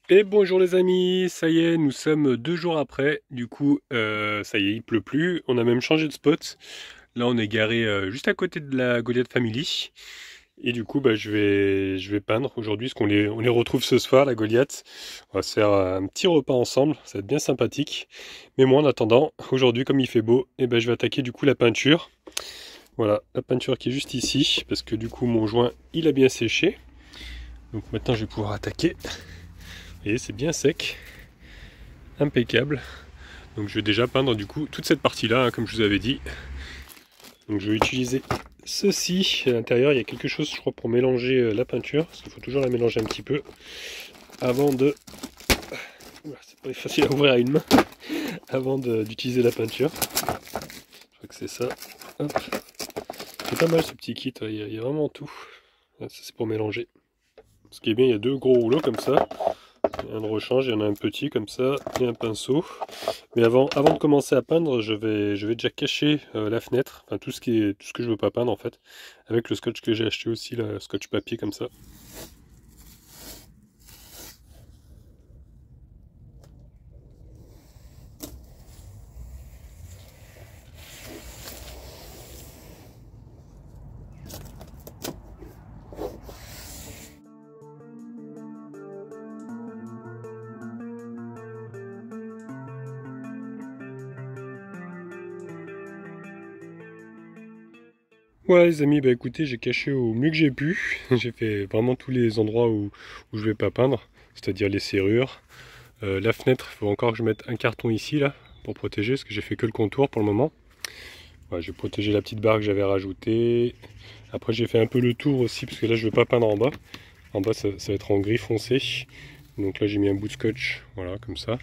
Et bonjour les amis, ça y est, nous sommes 2 jours après, du coup ça y est, il pleut plus, on a même changé de spot. Là on est garé juste à côté de la Goliath Family. Et du coup je vais peindre aujourd'hui, parce qu'on les retrouve ce soir, la Goliath. On va se faire un petit repas ensemble, ça va être bien sympathique. Mais moi en attendant, aujourd'hui comme il fait beau, je vais attaquer du coup la peinture. Voilà, la peinture qui est juste ici, parce que du coup mon joint il a bien séché. Donc maintenant je vais pouvoir attaquer. Et c'est bien sec, impeccable. Donc je vais déjà peindre du coup toute cette partie-là, hein, comme je vous avais dit. Donc je vais utiliser ceci. À l'intérieur, il y a quelque chose, je crois, pour mélanger la peinture. Parce qu'il faut toujours la mélanger un petit peu avant de... Oula, c'est pas facile à ouvrir à une main. Avant d'utiliser la peinture. Je crois que c'est ça. Hop. C'est pas mal ce petit kit, il y a vraiment tout. Ça c'est pour mélanger. Ce qui est bien, il y a 2 gros rouleaux comme ça. Un de rechange, il y en a un petit comme ça, et un pinceau. Mais avant de commencer à peindre, je vais déjà cacher la fenêtre, enfin tout ce que je veux pas peindre en fait, avec le scotch que j'ai acheté aussi, le scotch papier comme ça. Voilà les amis, bah écoutez, j'ai caché au mieux que j'ai pu. J'ai fait vraiment tous les endroits où je vais pas peindre, c'est-à-dire les serrures. La fenêtre, il faut encore que je mette un carton ici là, pour protéger, parce que j'ai fait que le contour pour le moment. Voilà, j'ai protégé la petite barre que j'avais rajoutée. Après j'ai fait un peu le tour aussi, parce que là je vais pas peindre en bas. En bas ça va être en gris foncé. Donc là j'ai mis un bout de scotch, voilà, comme ça,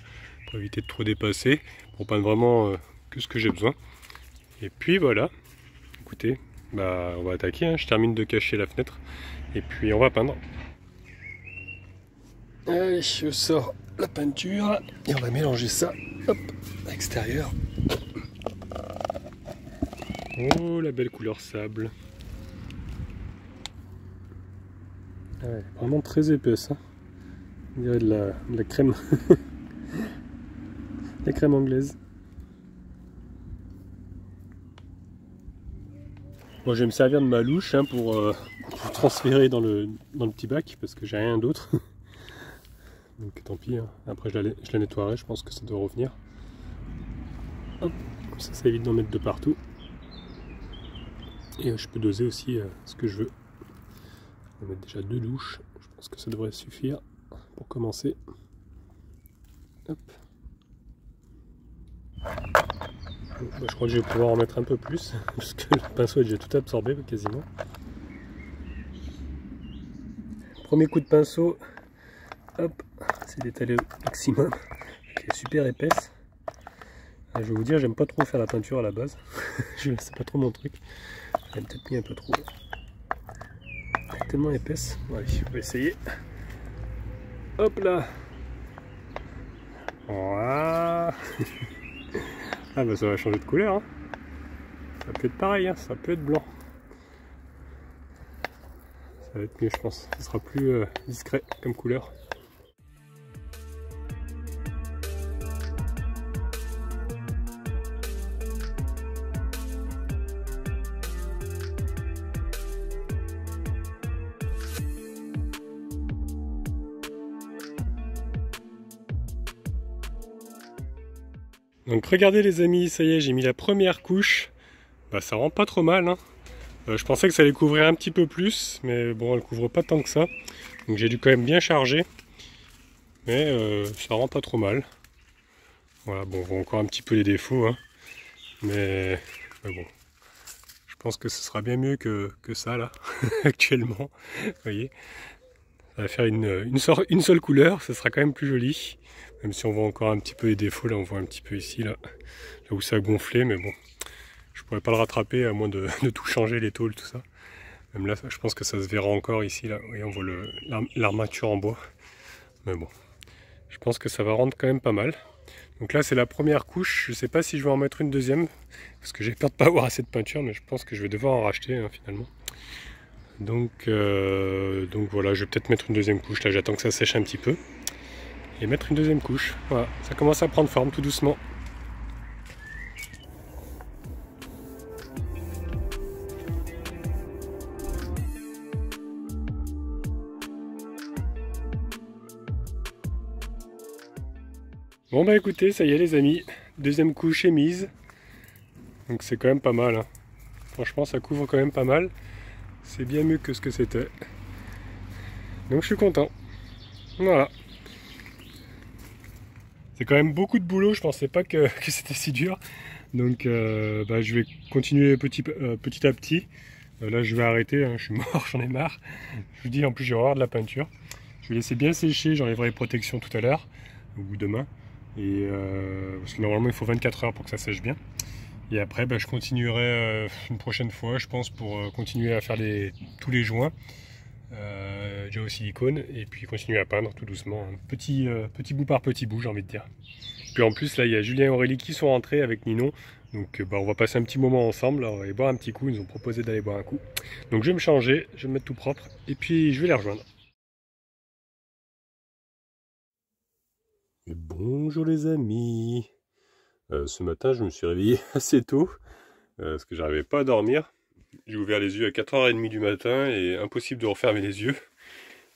pour éviter de trop dépasser, pour peindre vraiment que ce que j'ai besoin. Et puis voilà, écoutez, bah on va attaquer, hein. Je termine de cacher la fenêtre, et puis on va peindre. Allez, je sors la peinture, et on va mélanger ça, hop, à l'extérieur. Oh, la belle couleur sable. Ah ouais, vraiment très épaisse, hein. On dirait de la crème. La crème anglaise. Bon, je vais me servir de ma louche, hein, pour transférer dans le petit bac, parce que j'ai rien d'autre. Donc tant pis, hein. Après je la nettoierai, je pense que ça doit revenir. Hop, ça évite d'en mettre de partout. Et je peux doser aussi ce que je veux. On va mettre déjà 2 douches, je pense que ça devrait suffire pour commencer. Hop. Bon, bah, je crois que je vais pouvoir en mettre un peu plus, parce que le pinceau est déjà tout absorbé quasiment. Premier coup de pinceau, hop, c'est d'étaler au maximum, qui est super épaisse. Je vais vous dire, j'aime pas trop faire la peinture à la base, c'est pas trop mon truc. J'ai peut-être mis un peu trop. Elle est tellement épaisse. Allez, on va essayer. Hop là. Voilà. Ah bah ça va changer de couleur, hein. Ça peut être pareil, hein. Ça peut être blanc. Ça va être mieux, je pense. Ça sera plus discret comme couleur. Donc regardez les amis, ça y est, j'ai mis la première couche. Bah ça rend pas trop mal, hein. Je pensais que ça allait couvrir un petit peu plus, mais bon, elle couvre pas tant que ça. Donc j'ai dû quand même bien charger. Mais ça rend pas trop mal. Voilà, bon, on voit encore un petit peu les défauts, hein. Mais bon, je pense que ce sera bien mieux que ça là, actuellement. Vous voyez, ça va faire une seule couleur, ça sera quand même plus joli. Même si on voit encore un petit peu les défauts, là on voit un petit peu ici, là où ça a gonflé, mais bon, je pourrais pas le rattraper à moins de tout changer, les tôles, tout ça. Même là, je pense que ça se verra encore ici, là. Vous voyez, on voit l'armature en bois. Mais bon, je pense que ça va rendre quand même pas mal. Donc là c'est la première couche, je sais pas si je vais en mettre une deuxième, parce que j'ai peur de pas avoir assez de peinture, mais je pense que je vais devoir en racheter, hein, finalement. Donc voilà, je vais peut-être mettre une deuxième couche, là j'attends que ça sèche un petit peu. et mettre une deuxième couche. Voilà, ça commence à prendre forme tout doucement. Bon bah écoutez, ça y est les amis, deuxième couche est mise. Donc c'est quand même pas mal, hein. Franchement ça couvre quand même pas mal. C'est bien mieux que ce que c'était. Donc je suis content. Voilà. C'est quand même beaucoup de boulot, je pensais pas que c'était si dur. Donc bah, je vais continuer petit à petit. Là je vais arrêter, hein, je suis mort, j'en ai marre. Je vous dis en plus j'ai horreur de la peinture. Je vais laisser bien sécher, j'enlèverai les protections tout à l'heure, ou demain. Et parce que normalement il faut 24 heures pour que ça sèche bien. Et après bah, je continuerai une prochaine fois je pense pour continuer à faire tous les joints. Déjà au silicone et puis continuer à peindre tout doucement, hein. Petit bout par petit bout j'ai envie de dire. Puis en plus là il y a Julien et Aurélie qui sont rentrés avec Ninon. Donc bah, on va passer un petit moment ensemble, on va aller boire un petit coup, ils nous ont proposé d'aller boire un coup. Donc je vais me changer, je vais me mettre tout propre et puis je vais les rejoindre. Et bonjour les amis. Ce matin je me suis réveillé assez tôt parce que j'arrivais pas à dormir. J'ai ouvert les yeux à 4h30 du matin et impossible de refermer les yeux.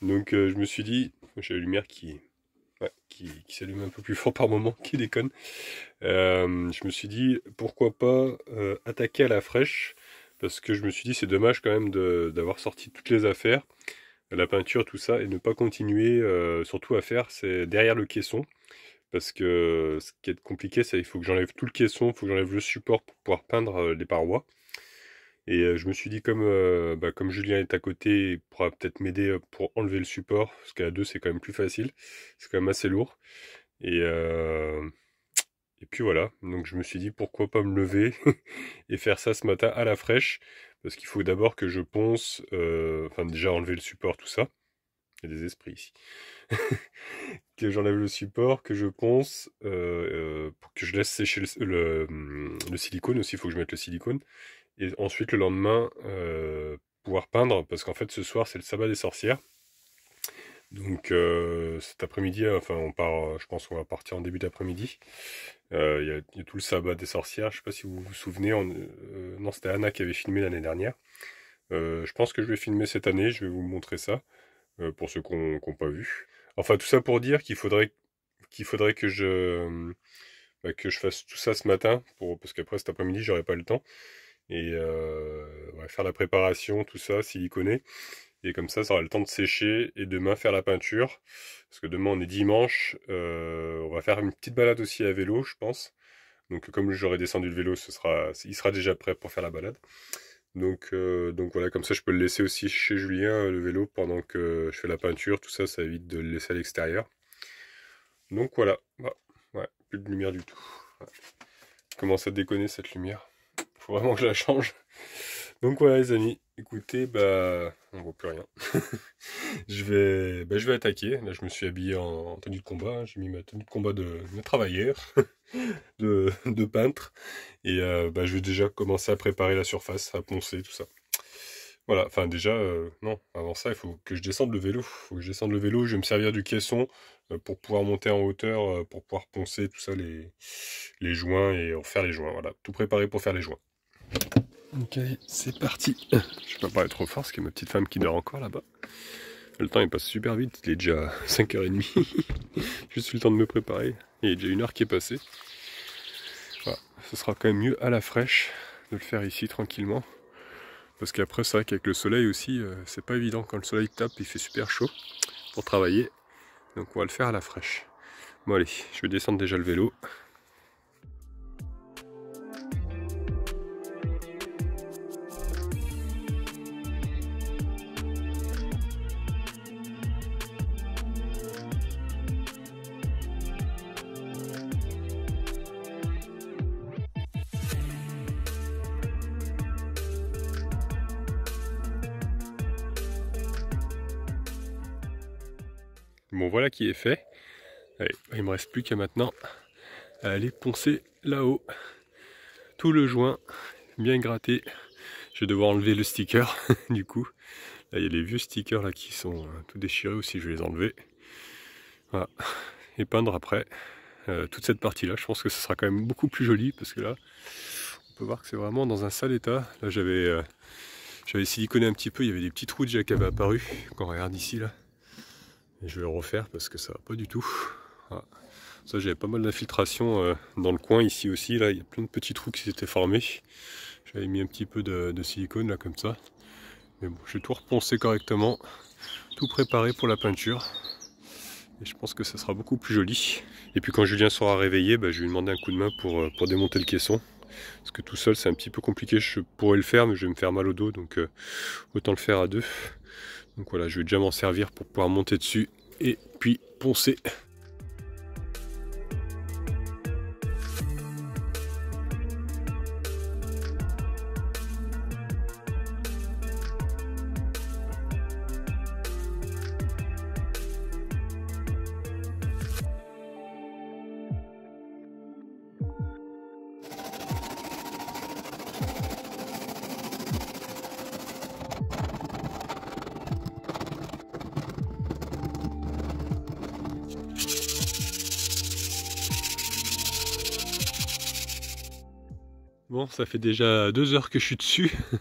Donc je me suis dit, j'ai la lumière qui s'allume un peu plus fort par moment, qui déconne. Je me suis dit, pourquoi pas attaquer à la fraîche, parce que je me suis dit, c'est dommage quand même d'avoir sorti toutes les affaires, la peinture, tout ça, et ne pas continuer, surtout à faire, c'est derrière le caisson, parce que ce qui est compliqué, c'est qu'il faut que j'enlève tout le caisson, il faut que j'enlève le support pour pouvoir peindre les parois. Et je me suis dit, comme Julien est à côté, il pourra peut-être m'aider pour enlever le support, parce qu'à deux c'est quand même plus facile, c'est quand même assez lourd. Et, et puis voilà, donc je me suis dit pourquoi pas me lever et faire ça ce matin à la fraîche, parce qu'il faut d'abord que je ponce, enfin déjà enlever le support, tout ça. Il y a des esprits ici. Que j'enlève le support, que je ponce, pour que je laisse sécher le silicone aussi, il faut que je mette le silicone. Et ensuite le lendemain, pouvoir peindre, parce qu'en fait ce soir c'est le sabbat des sorcières. Donc cet après-midi, enfin on part, je pense qu'on va partir en début d'après-midi. Il y a tout le sabbat des sorcières, je sais pas si vous vous souvenez, non c'était Anna qui avait filmé l'année dernière. Je pense que je vais filmer cette année, je vais vous montrer ça, pour ceux qui n'ont pas vu. Enfin tout ça pour dire qu'il faudrait que je fasse tout ça ce matin, parce qu'après cet après-midi j'aurai pas le temps. Et ouais, faire la préparation, tout ça, siliconer. Et comme ça aura le temps de sécher. Et demain faire la peinture. Parce que demain on est dimanche. On va faire une petite balade aussi à vélo, je pense. Donc comme j'aurai descendu le vélo, il sera déjà prêt pour faire la balade. Donc voilà, comme ça je peux le laisser aussi chez Julien, le vélo, pendant que je fais la peinture. Tout ça, ça évite de le laisser à l'extérieur. Donc voilà. Bah, ouais, plus de lumière du tout. Ouais. Commence à déconner cette lumière. Faut vraiment que je la change. Donc voilà les amis, écoutez, bah on voit plus rien. je vais attaquer. Là je me suis habillé en tenue de combat, hein. J'ai mis ma tenue de combat de travailleur, de peintre. Et je vais déjà commencer à préparer la surface, à poncer, tout ça. Voilà, enfin déjà, non, avant ça, il faut que je descende le vélo. Il faut que je descende le vélo, je vais me servir du caisson pour pouvoir monter en hauteur, pour pouvoir poncer tout ça, les joints et refaire les joints. Voilà, tout préparé pour faire les joints. Ok, c'est parti. Je vais pas parler trop fort parce qu'il y a ma petite femme qui dort encore là-bas. Le temps il passe super vite, il est déjà 5h30. Juste eu le temps de me préparer. Il y a déjà 1 heure qui est passée. Voilà, ce sera quand même mieux à la fraîche de le faire ici tranquillement. Parce qu'après c'est vrai qu'avec le soleil aussi, c'est pas évident. Quand le soleil tape, il fait super chaud pour travailler. Donc on va le faire à la fraîche. Bon allez, je vais descendre déjà le vélo. Bon voilà qui est fait. Allez, il me reste plus qu'à maintenant aller poncer là-haut tout le joint, bien gratté. Je vais devoir enlever le sticker du coup. Là il y a les vieux stickers là qui sont tout déchirés aussi, je vais les enlever. Voilà. et peindre après toute cette partie là. Je pense que ce sera quand même beaucoup plus joli parce que là on peut voir que c'est vraiment dans un sale état. Là j'avais siliconé un petit peu, il y avait des petits trous déjà qui avaient apparu, quand on regarde ici là. Et je vais le refaire parce que ça va pas du tout. Voilà. Ça, j'avais pas mal d'infiltration dans le coin ici aussi, là il y a plein de petits trous qui s'étaient formés. J'avais mis un petit peu de silicone là comme ça. Mais bon, j'ai tout reponcé correctement, tout préparé pour la peinture. Et je pense que ça sera beaucoup plus joli. Et puis quand Julien sera réveillé, je vais lui demander un coup de main pour démonter le caisson. Parce que tout seul c'est un petit peu compliqué, je pourrais le faire mais je vais me faire mal au dos, donc autant le faire à deux. Donc voilà, je vais déjà m'en servir pour pouvoir monter dessus et puis poncer. Bon, ça fait déjà 2 heures que je suis dessus. Il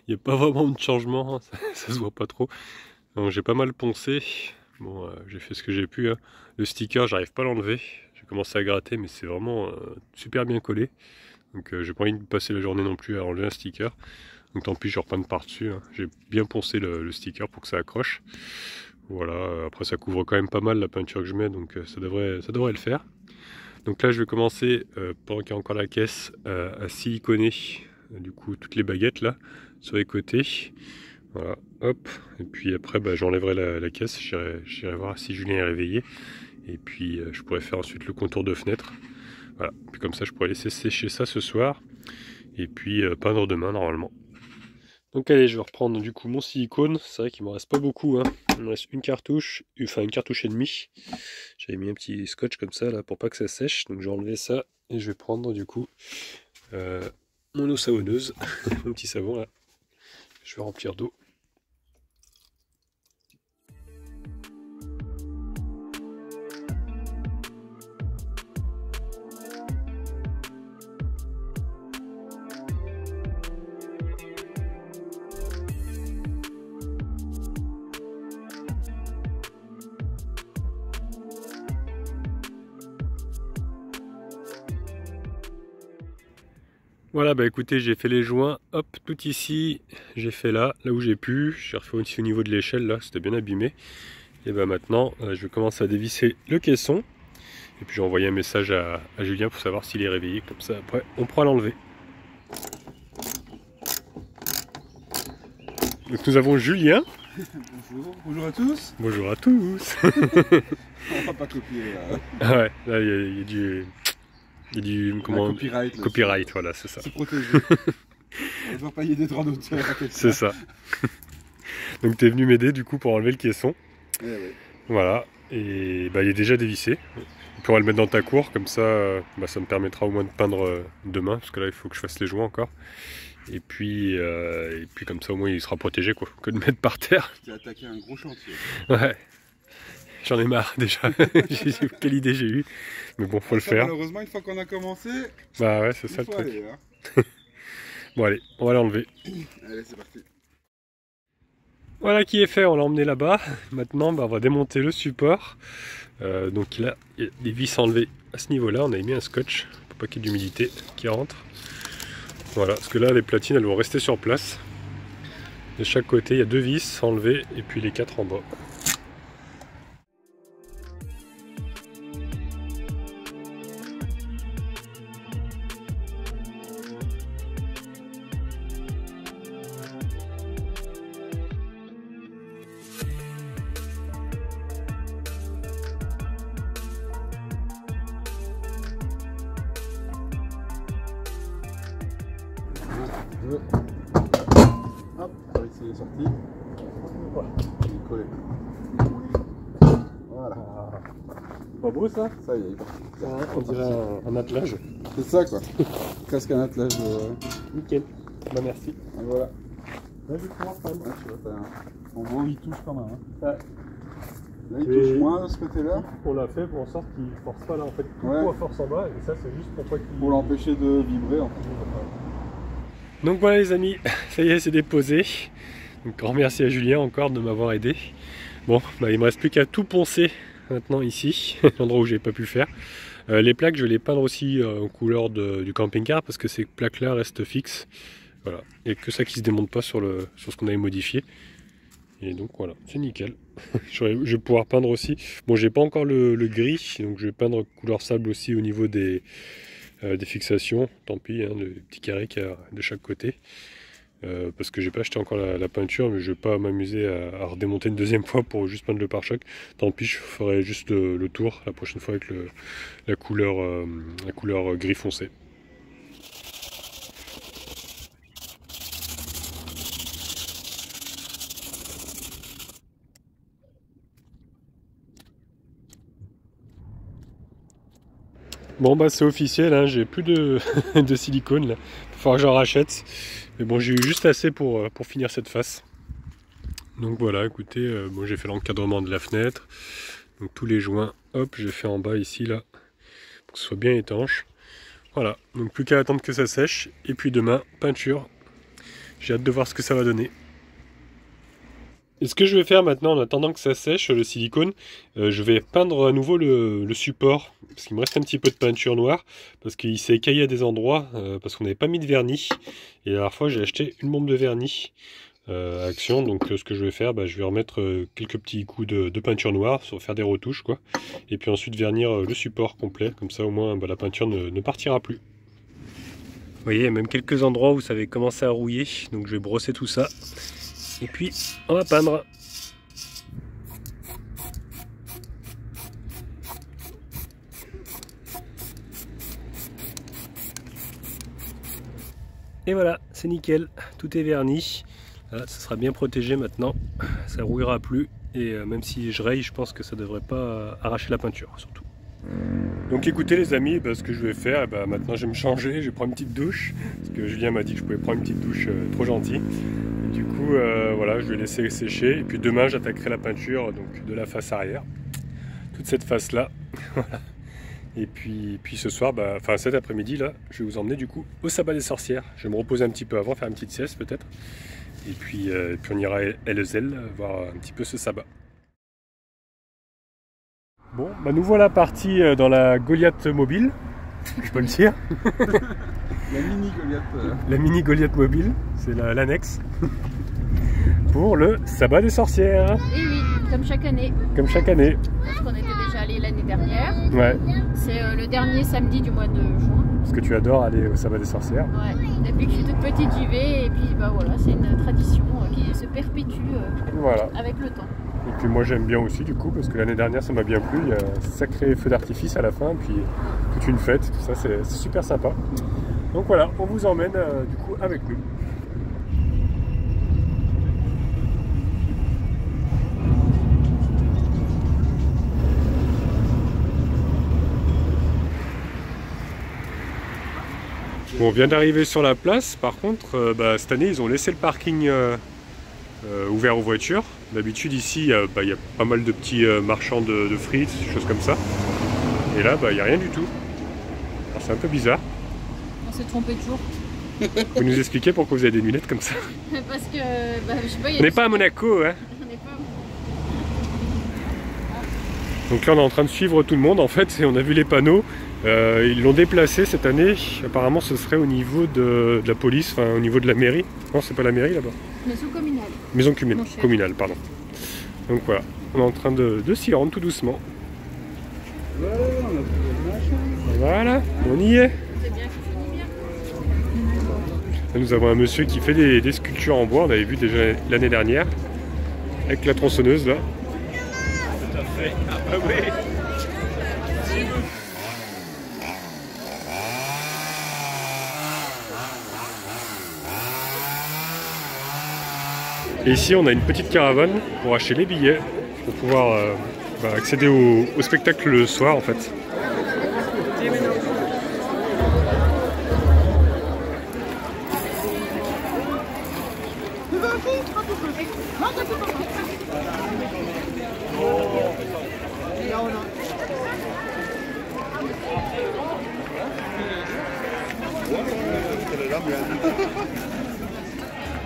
n'y a pas vraiment de changement, ça se voit pas trop. Donc j'ai pas mal poncé. Bon, j'ai fait ce que j'ai pu. Hein. Le sticker, j'arrive pas à l'enlever. J'ai commencé à gratter, mais c'est vraiment super bien collé. Donc j'ai pas envie de passer la journée non plus à enlever un sticker. Donc tant pis, je repeins par-dessus. Hein. J'ai bien poncé le sticker pour que ça accroche. Voilà, après ça couvre quand même pas mal la peinture que je mets, donc ça devrait le faire. Donc là je vais commencer, pendant qu'il y a encore la caisse, à siliconer du coup toutes les baguettes là, sur les côtés. Voilà, hop, et puis après j'enlèverai la caisse, j'irai voir si Julien est réveillé. Et puis je pourrais faire ensuite le contour de fenêtre. Voilà, puis comme ça je pourrais laisser sécher ça ce soir. Et puis peindre demain normalement. Donc allez, je vais reprendre du coup mon silicone. C'est vrai qu'il me reste pas beaucoup, hein. Il me reste une cartouche, enfin une cartouche et demie. J'avais mis un petit scotch comme ça là pour pas que ça sèche. Donc je vais enlever ça et je vais prendre du coup mon eau savonneuse, mon petit savon là. Je vais remplir d'eau. Voilà, écoutez, j'ai fait les joints, hop, tout ici, j'ai fait là où j'ai pu, j'ai refait aussi au niveau de l'échelle, là, c'était bien abîmé. Et maintenant, je vais commencer à dévisser le caisson, et puis j'ai envoyé un message à Julien pour savoir s'il est réveillé, comme ça après on pourra l'enlever. Donc nous avons Julien. Bonjour, bonjour à tous. Bonjour à tous. On va pas copier là. Ah ouais, là il y a du... comment... copyright. Là, copyright, voilà, c'est ça. C'est protégé. On va payer des droits d'auteur. C'est ça. Donc tu es venu m'aider du coup pour enlever le caisson. Ouais. Voilà, et il est déjà dévissé. Tu pourras le mettre dans ta cour, comme ça, ça me permettra au moins de peindre demain, parce que là il faut que je fasse les joints encore. Et puis comme ça au moins il sera protégé quoi, que de mettre par terre. Tu as attaqué un gros chantier. Ouais. J'en ai marre déjà. Quelle idée j'ai eue. Mais bon, faut le faire. Malheureusement, une fois qu'on a commencé, bah ouais, c'est ça le truc. Aller, hein. Bon allez, on va l'enlever. Allez, c'est parti. Voilà qui est fait, on l'a emmené là-bas. Maintenant, on va démonter le support. Donc là, il y a des vis enlevées à ce niveau-là. On a mis un scotch pour pas qu'il y ait d'humidité qui rentre. Voilà, parce que là, les platines, elles vont rester sur place. De chaque côté, il y a 2 vis enlevées et puis les 4 en bas. Hop, avec ses sorties. Voilà, il est collé. Voilà. Pas beau ça? Ça y est, il est parti. On dirait un attelage. C'est ça quoi. Presque un attelage. Nickel. Bah merci. Et voilà. Là je vais pouvoir prendre. Ouais, tu vois, en gros, il touche quand même. Hein. Ouais. Là, il touche moins de ce côté-là. On l'a fait pour en sorte qu'il ne force pas là en fait. Tout à force en bas et ça c'est juste pour pas qu'il... Pour l'empêcher de vibrer en fait. Donc voilà les amis, ça y est c'est déposé. Donc grand merci à Julien encore de m'avoir aidé. Bon, bah, il me reste plus qu'à tout poncer maintenant ici, l'endroit où j'ai pas pu faire. Les plaques je vais les peindre aussi en couleur du camping-car parce que ces plaques là restent fixes. Voilà, et que ça qui se démonte pas sur ce qu'on avait modifié. Et donc voilà, c'est nickel. Je vais pouvoir peindre aussi. Bon, j'ai pas encore le gris, donc je vais peindre couleur sable aussi au niveau des fixations. Tant pis, hein, le petit carré qu'il y a de chaque côté. Parce que j'ai pas acheté encore la peinture, mais je vais pas m'amuser à redémonter une deuxième fois pour juste peindre le pare-choc. Tant pis, je ferai juste le tour la prochaine fois avec la couleur gris foncé. Bon bah c'est officiel, hein, j'ai plus de silicone là, il va falloir que j'en rachète. Mais bon, j'ai eu juste assez pour finir cette face. Donc voilà, écoutez, bon, j'ai fait l'encadrement de la fenêtre. Donc tous les joints, hop, j'ai fait en bas ici là, pour que ce soit bien étanche. Voilà, donc plus qu'à attendre que ça sèche. Et puis demain, peinture. J'ai hâte de voir ce que ça va donner. Et ce que je vais faire maintenant en attendant que ça sèche le silicone, je vais peindre à nouveau le support, parce qu'il me reste un petit peu de peinture noire, parce qu'il s'est écaillé à des endroits, parce qu'on n'avait pas mis de vernis. Et la dernière fois j'ai acheté une bombe de vernis Action, donc ce que je vais faire, je vais remettre quelques petits coups de peinture noire, faire des retouches quoi, et puis ensuite vernir le support complet, comme ça au moins la peinture ne partira plus. Vous voyez, il y a même quelques endroits où ça avait commencé à rouiller, donc je vais brosser tout ça. Et puis, on va peindre. Et voilà, c'est nickel, tout est verni. Là, ça sera bien protégé maintenant, ça rouillera plus. Et même si je raye, je pense que ça devrait pas arracher la peinture, surtout. Donc écoutez les amis, ce que je vais faire, maintenant je vais me changer, je vais prendre une petite douche. Parce que Julien m'a dit que je pouvais prendre une petite douche, trop gentil. Du coup, voilà, je vais laisser sécher. Et puis demain, j'attaquerai la peinture donc, de la face arrière. Toute cette face-là. Voilà. Et puis ce soir, enfin cet après-midi, là, je vais vous emmener du coup au sabbat des sorcières. Je vais me reposer un petit peu avant, faire une petite sieste peut-être. Et puis on ira à Elzel voir un petit peu ce sabbat. Bon, nous voilà partis dans la Goliath mobile. Je peux le dire. La mini Goliath. La mini Goliath mobile, c'est l'annexe. Pour le sabbat des sorcières. Et oui, comme chaque année. Comme chaque année. Parce qu'on était déjà allé l'année dernière. Ouais. C'est le dernier samedi du mois de juin. Parce que tu adores aller au sabbat des sorcières. Ouais. Depuis que je suis toute petite, j'y vais. Et puis voilà, c'est une tradition qui se perpétue avec le temps. Et puis moi j'aime bien aussi du coup, parce que l'année dernière ça m'a bien plu. Il y a un sacré feu d'artifice à la fin, puis toute une fête, tout ça, c'est super sympa. Donc voilà, on vous emmène du coup avec nous. Bon, on vient d'arriver sur la place, par contre, cette année ils ont laissé le parking ouvert aux voitures. D'habitude ici, il y a pas mal de petits marchands de frites, des choses comme ça. Et là, il n'y a rien du tout. C'est un peu bizarre. On s'est trompé de jour. Vous nous expliquez pourquoi vous avez des lunettes comme ça? Parce que, je sais pas, on n'est pas à Monaco, hein? Donc là on est en train de suivre tout le monde en fait, et on a vu les panneaux. Ils l'ont déplacé cette année, apparemment ce serait au niveau de la police, enfin au niveau de la mairie. Non, c'est pas la mairie là-bas. Maison communale. Maison communale, pardon. Donc voilà, on est en train de s'y rendre tout doucement. Voilà, on y est. C'est bien qu'il finit bien. Là, nous avons un monsieur qui fait des sculptures en bois, on avait vu déjà l'année dernière, avec la tronçonneuse là. Tout à fait, ah bah oui. Et ici on a une petite caravane pour acheter les billets, pour pouvoir accéder au spectacle le soir en fait.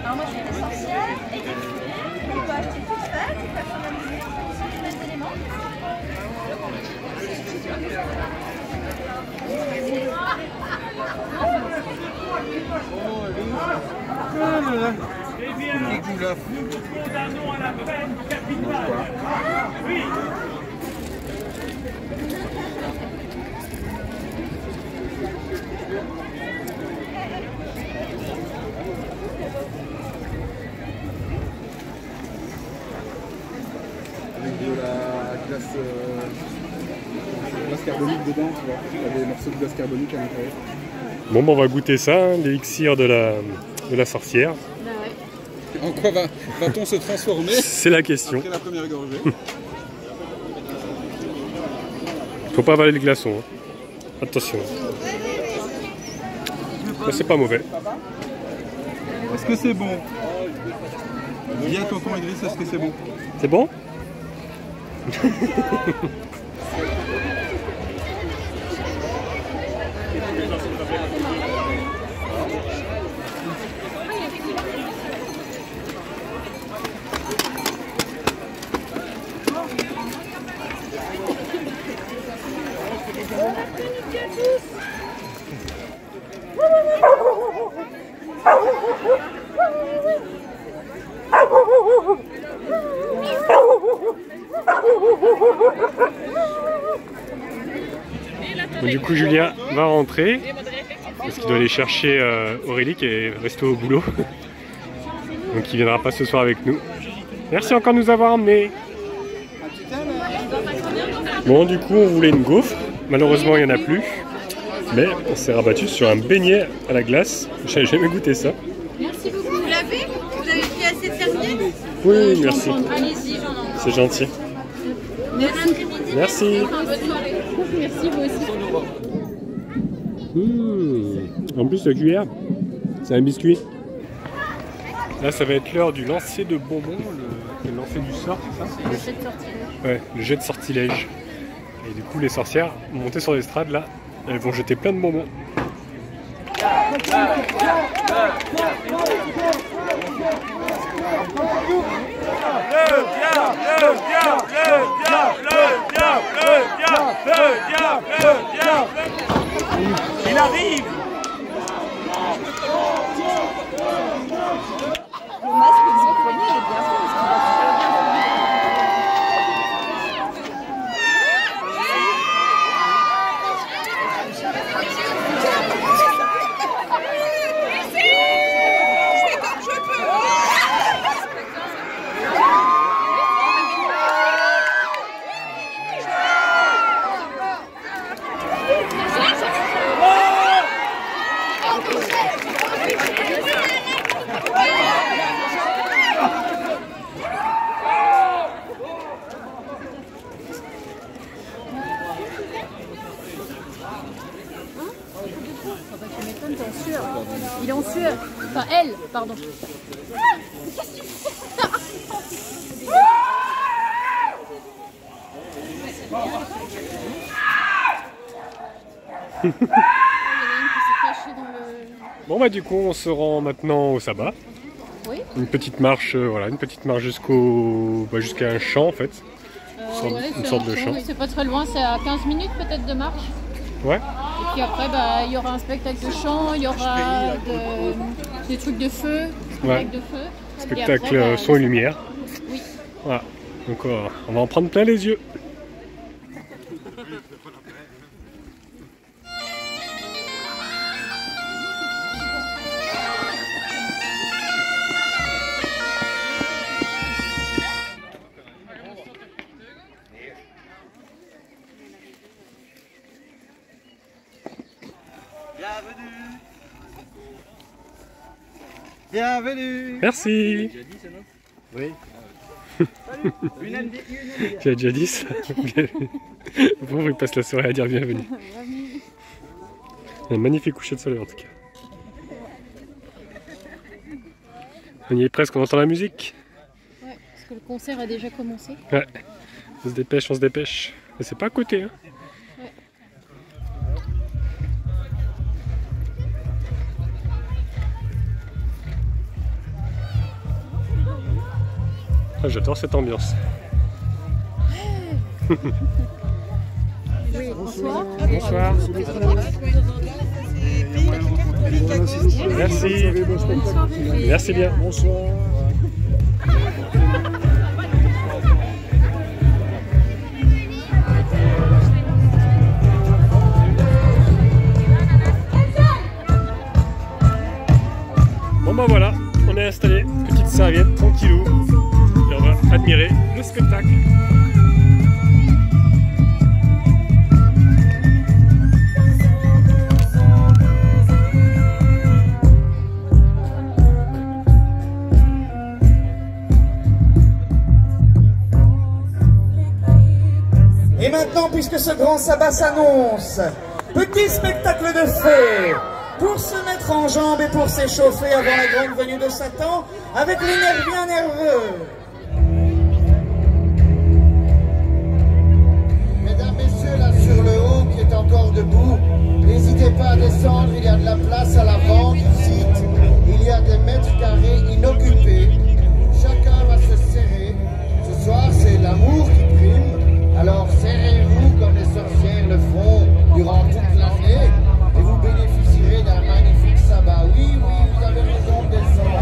Alors moi je fais des sorcières et des lumières. On peut acheter tout fait, c'est pas les éléments. Avec de la glace carbonique dedans, tu vois. Il y a des morceaux de glace carbonique à l'intérieur. Bon, on va goûter ça, hein, l'élixir de la sorcière. Bah ouais. En quoi va-t-on se transformer C'est la question. après la première gorgée? Faut pas avaler le glaçon. Hein. Attention. Mais c'est pas mauvais. Est-ce que c'est bon? Dis à tonton Idriss, est-ce que c'est bon? C'est bon? Bon, du coup, Julien va rentrer parce qu'il doit aller chercher Aurélie qui est restée au boulot. Donc il viendra pas ce soir avec nous. Merci encore de nous avoir emmenés. Bon, du coup, on voulait une gaufre. Malheureusement, il n'y en a plus. Mais on s'est rabattu sur un beignet à la glace. J'avais jamais goûté ça. Merci beaucoup. Vous l'avez? Vous avez pris assez de serviettes? Oui, merci. Allez-y, j'en ai. C'est gentil. Merci. Merci. Bonne soirée. Merci vous aussi. En plus, la cuillère, c'est un biscuit. Là, ça va être l'heure du lancer de bonbons, le lancer du sort, c'est ça? Le jet de sortilège. Ouais, le jet de sortilège. Et du coup, les sorcières montées sur l'estrade, là, elles vont jeter plein de bonbons. Il arrive. Le masque de son poignet, il est bien fait parce qu'il va il est en sueur. Enfin, elle, pardon. Bon bah du coup on se rend maintenant au sabbat. Oui. Une petite marche, voilà, une petite marche jusqu'à un champ en fait. Une sorte de champ. Oui, c'est pas très loin, c'est à 15 minutes peut-être de marche. Ouais. Et puis après, il y aura un spectacle de chant, il y aura des trucs de feu, Ouais. de feu. Spectacle après, son et lumière. Oui. Voilà. Donc on va en prendre plein les yeux. Bienvenue. Merci. Oui. Tu as déjà dit ça? Le pauvre il passe la soirée à dire bienvenue. Un magnifique coucher de soleil en tout cas. On y est presque, on entend la musique. Ouais, parce que le concert a déjà commencé. Ouais. On se dépêche, on se dépêche. Mais c'est pas à côté, hein. Ouais. Ah, j'adore cette ambiance. Oui, bonsoir. Bonsoir. Merci. Merci bien. Bonsoir. Bon bah voilà, on est installé, petite serviette, tranquillou, et on va admirer le spectacle. Et maintenant, puisque ce grand sabbat s'annonce, petit spectacle de feu, pour se mettre en jambes et pour s'échauffer avant la grande venue de Satan, avec les nerfs bien nerveux. Mesdames, messieurs, là sur le haut qui est encore debout, n'hésitez pas à descendre, il y a de la place à l'avant du site, il y a des mètres carrés inoccupés, chacun va se serrer. Ce soir, c'est l'amour qui prime, alors serrez-vous comme les sorcières le font durant toute l'année, et vous bénéficierez d'un magnifique sabbat. Oui, oui, vous avez raison de descendre.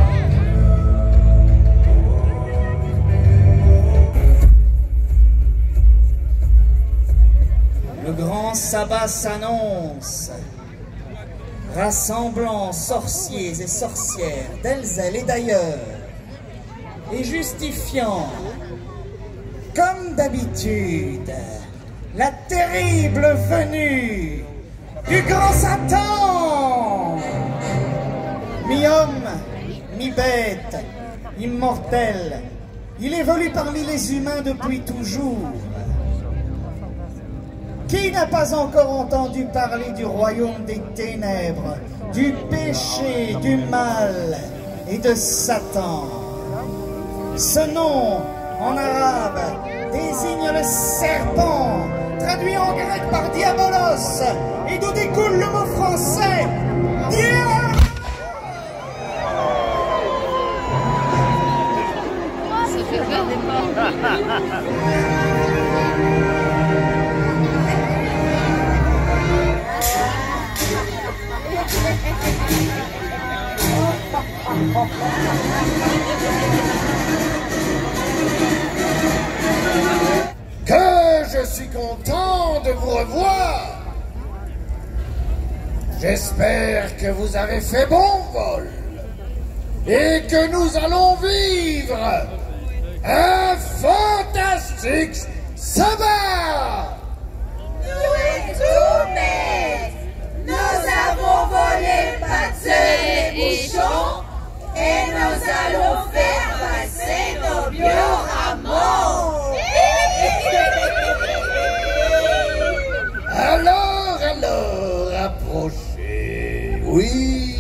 Le grand sabbat s'annonce, rassemblant sorciers et sorcières d'Elzel et d'ailleurs, et justifiant, comme d'habitude, la terrible venue du grand Satan, mi-homme, mi-bête, immortel, il évolue parmi les humains depuis toujours. Qui n'a pas encore entendu parler du royaume des ténèbres, du péché, du mal et de Satan? Ce nom, en arabe, désigne le serpent, traduit en grec par diabolos, et d'où découle le mot français diable. Ça fait peur des porcs. Que je suis content de vous revoir. J'espère que vous avez fait bon vol et que nous allons vivre un fantastique sabbat. Nous avons volé Patzel et bouchons et nous allons faire passer nos bioramas. Alors, approchez, oui,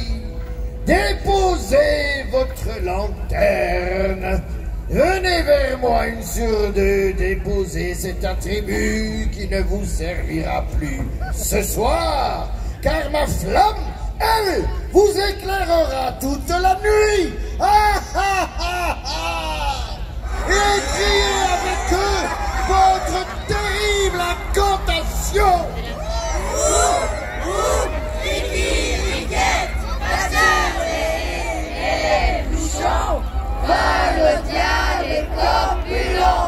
déposez votre lanterne. Venez vers moi une sur deux, déposez cet attribut qui ne vous servira plus ce soir, car ma flamme, elle, vous éclairera toute la nuit. Ah, ah, ah, ah. Et criez avec eux votre terrible incantation. Ricky, Riquette, Patzel et bouchons, va le diable et corpulent.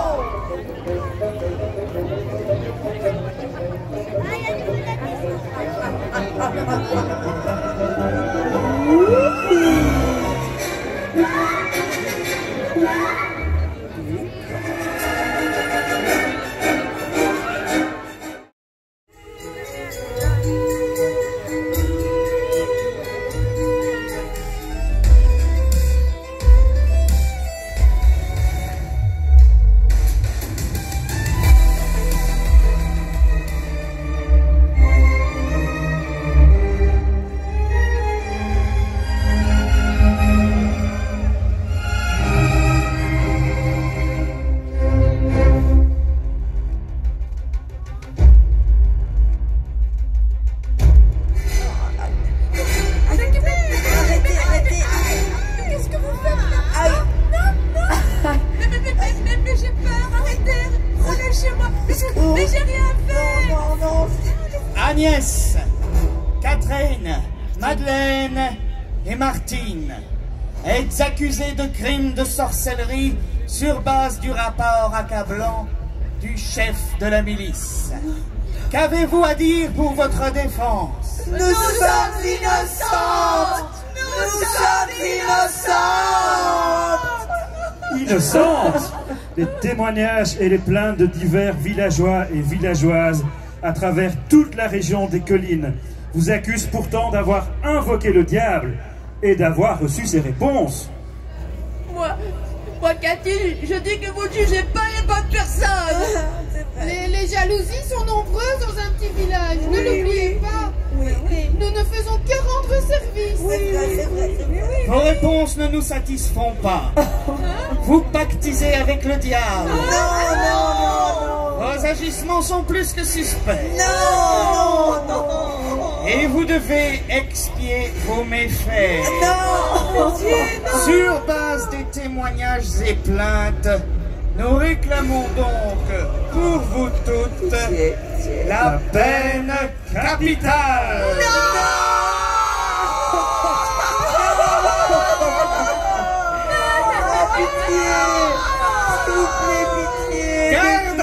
Agnès, Catherine, Madeleine et Martine, êtes accusées de crimes de sorcellerie sur base du rapport accablant du chef de la milice. Qu'avez-vous à dire pour votre défense? Nous sommes innocentes! Nous sommes innocentes! Innocentes! Les témoignages et les plaintes de divers villageois et villageoises à travers toute la région des collines vous accusent pourtant d'avoir invoqué le diable et d'avoir reçu ses réponses. Moi, Cathy, je dis que vous ne jugez pas les bonnes personnes. Les jalousies sont nombreuses dans un petit village, ne l'oubliez pas. Nous ne faisons que rendre service. Vos réponses ne nous satisfont pas. Vous pactisez avec le diable. Vos agissements sont plus que suspects. Et vous devez expier vos méfaits. Sur base des témoignages et plaintes, nous réclamons donc pour vous toutes la peine capitale. Garde!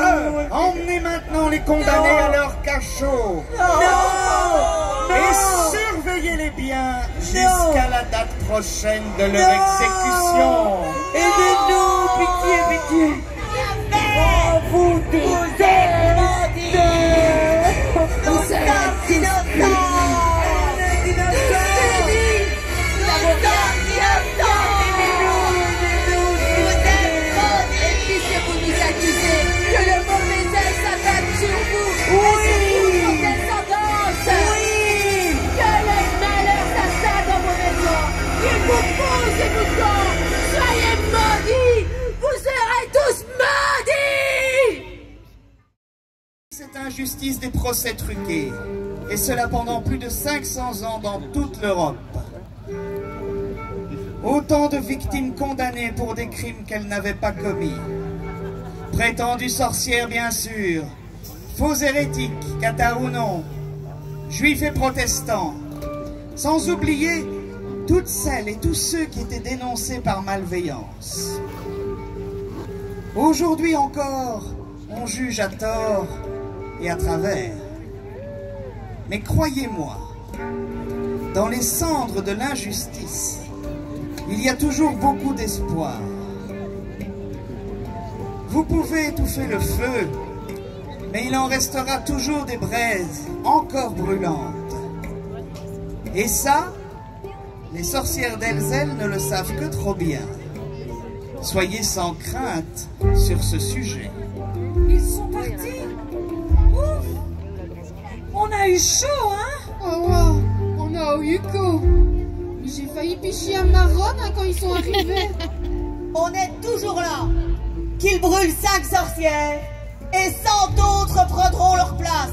Emmenez maintenant les condamnés à leur cachot. Et surveillez-les bien jusqu'à la date prochaine de leur exécution. Aidez-nous, pitié, pitié. Vous tous êtes maudits. Nous sommes innocents. Soyez maudits! Vous serez tous maudits! Cette injustice des procès truqués, et cela pendant plus de 500 ans dans toute l'Europe. Autant de victimes condamnées pour des crimes qu'elles n'avaient pas commis. Prétendues sorcières bien sûr, faux hérétiques, cathares ou non, juifs et protestants, sans oublier toutes celles et tous ceux qui étaient dénoncés par malveillance. Aujourd'hui encore, on juge à tort et à travers. Mais croyez-moi, dans les cendres de l'injustice, il y a toujours beaucoup d'espoir. Vous pouvez étouffer le feu, mais il en restera toujours des braises encore brûlantes. Et ça, les sorcières d'Elzell ne le savent que trop bien. Soyez sans crainte sur ce sujet. Ils sont partis. Ouf. On a eu chaud, hein? Oh, wow. On a eu chaud. J'ai failli picher à Marronne quand ils sont arrivés. On est toujours là. Qu'ils brûlent 5 sorcières et 100 autres prendront leur place.